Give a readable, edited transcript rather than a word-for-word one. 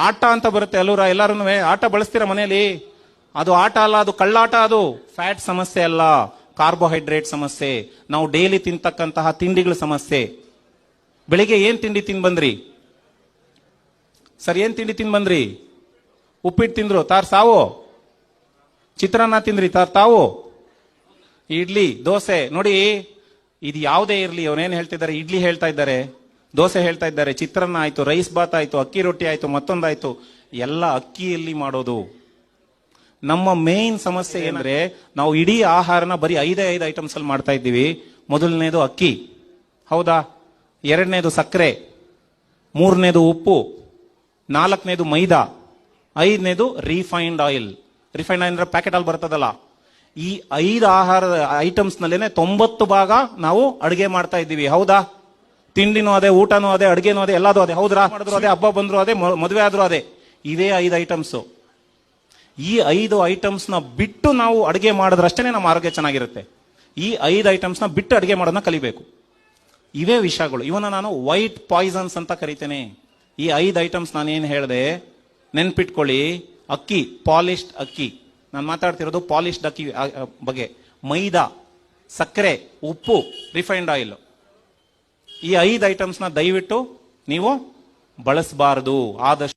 ಆಟ ಅಂತ ಬರುತ್ತೆ ಅಲ್ಲೂರ, ಎಲ್ಲಾರು ಆಟ ಬಳಸ್ತೀರ ಮನೆಯಲ್ಲಿ. ಅದು ಆಟ ಅಲ್ಲ, ಅದು ಕಳ್ಳಾಟ. ಅದು ಫ್ಯಾಟ್ ಸಮಸ್ಯೆ ಅಲ್ಲ, ಕಾರ್ಬೋಹೈಡ್ರೇಟ್ ಸಮಸ್ಯೆ. ನಾವು ಡೈಲಿ ತಿಂತಕ್ಕಂತಹ ತಿಂಡಿಗಳ ಸಮಸ್ಯೆ. ಬೆಳಿಗ್ಗೆ ಏನ್ ತಿಂಡಿ ತಿಂದ್ ಬಂದ್ರಿ ಸರ್? ಏನ್ ತಿಂಡಿ ತಿಂದ್ ಬಂದ್ರಿ? ಉಪ್ಪಿಟ್ಟು ತಿಂದ್ರು ತಾರ್ ಸಾವು, ಚಿತ್ರಾನ್ನ ತಿಂದ್ರಿ ತಾರ್ ತಾವು, ಇಡ್ಲಿ ದೋಸೆ. ನೋಡಿ, ಇದು ಯಾವುದೇ ಇರ್ಲಿ, ಅವನೇನ್ ಹೇಳ್ತಿದ್ದಾರೆ, ಇಡ್ಲಿ ಹೇಳ್ತಾ ಇದ್ದಾರೆ, ದೋಸೆ ಹೇಳ್ತಾ ಇದ್ದಾರೆ, ಚಿತ್ರಾನ್ನ ಆಯ್ತು, ರೈಸ್ ಬಾತ್ ಆಯ್ತು, ಅಕ್ಕಿ ರೊಟ್ಟಿ ಆಯ್ತು, ಮತ್ತೊಂದಾಯ್ತು, ಎಲ್ಲ ಅಕ್ಕಿಯಲ್ಲಿ ಮಾಡೋದು. ನಮ್ಮ ಮೇನ್ ಸಮಸ್ಯೆ ಏನಂದ್ರೆ, ನಾವು ಇಡೀ ಆಹಾರನ ಬರೀ 5 ಐಟಮ್ಸ್ ಅಲ್ಲಿ ಮಾಡ್ತಾ ಇದ್ದೀವಿ. ಮೊದಲನೇದು ಅಕ್ಕಿ, ಹೌದಾ? ಎರಡನೇದು ಸಕ್ಕರೆ, ಮೂರನೇದು ಉಪ್ಪು, ನಾಲ್ಕನೇದು ಮೈದಾ, ಐದನೇದು ರಿಫೈನ್ಡ್ ಆಯಿಲ್. ರಿಫೈನ್ಡ್ ಆಯಿಲ್ ಅಂದ್ರೆ ಪ್ಯಾಕೆಟ್ ಅಲ್ಲಿ ಬರ್ತದಲ್ಲ. ಈ 5 ಆಹಾರದ ಐಟಮ್ಸ್ ನಲ್ಲೇನೆ 90 ಭಾಗ ನಾವು ಅಡುಗೆ ಮಾಡ್ತಾ ಇದ್ದೀವಿ, ಹೌದಾ? ತಿಂಡಿನೂ ಅದೇ, ಊಟನೂ ಅದೇ, ಅಡುಗೆನೂ ಅದೇ, ಎಲ್ಲದೂ ಅದೇ, ಹೌದ್ರಾ? ಮಾಡಿದ್ರು ಅದೇ, ಹಬ್ಬ ಬಂದ್ರು ಅದೇ, ಮದುವೆ ಆದ್ರೂ ಅದೇ. ಇವೇ 5 ಐಟಮ್ಸ್. ಈ 5 ಐಟಮ್ಸ್ ನ ಬಿಟ್ಟು ನಾವು ಅಡುಗೆ ಮಾಡಿದ್ರಷ್ಟೇ ನಮ್ಮ ಆರೋಗ್ಯ ಚೆನ್ನಾಗಿರುತ್ತೆ. ಈ 5 ಐಟಮ್ಸ್ ನ ಬಿಟ್ಟು ಅಡುಗೆ ಮಾಡೋದನ್ನ ಕಲಿಬೇಕು. ಇವೇ ವಿಷಯಗಳು. ಇವನ್ನ ನಾನು ವೈಟ್ ಪಾಯ್ಸನ್ಸ್ ಅಂತ ಕರಿತೇನೆ. ಈ 5 ಐಟಮ್ಸ್ ನಾನು ಏನ್ ಹೇಳಿದೆ ನೆನ್ಪಿಟ್ಕೊಳ್ಳಿ. ಅಕ್ಕಿ, ಪಾಲಿಶ್ಡ್ ಅಕ್ಕಿ, ನಾನು ಮಾತಾಡ್ತಿರೋದು ಪಾಲಿಶ್ಡ್ ಅಕ್ಕಿ ಬಗ್ಗೆ. ಮೈದಾ, ಸಕ್ಕರೆ, ಉಪ್ಪು, ರಿಫೈನ್ಡ್ ಆಯಿಲ್. ಈ 5 ಐಟಮ್ಸ್ ನ ದಯವಿಟ್ಟು ನೀವು ಬಳಸಬಾರದು ಆದಷ್ಟು.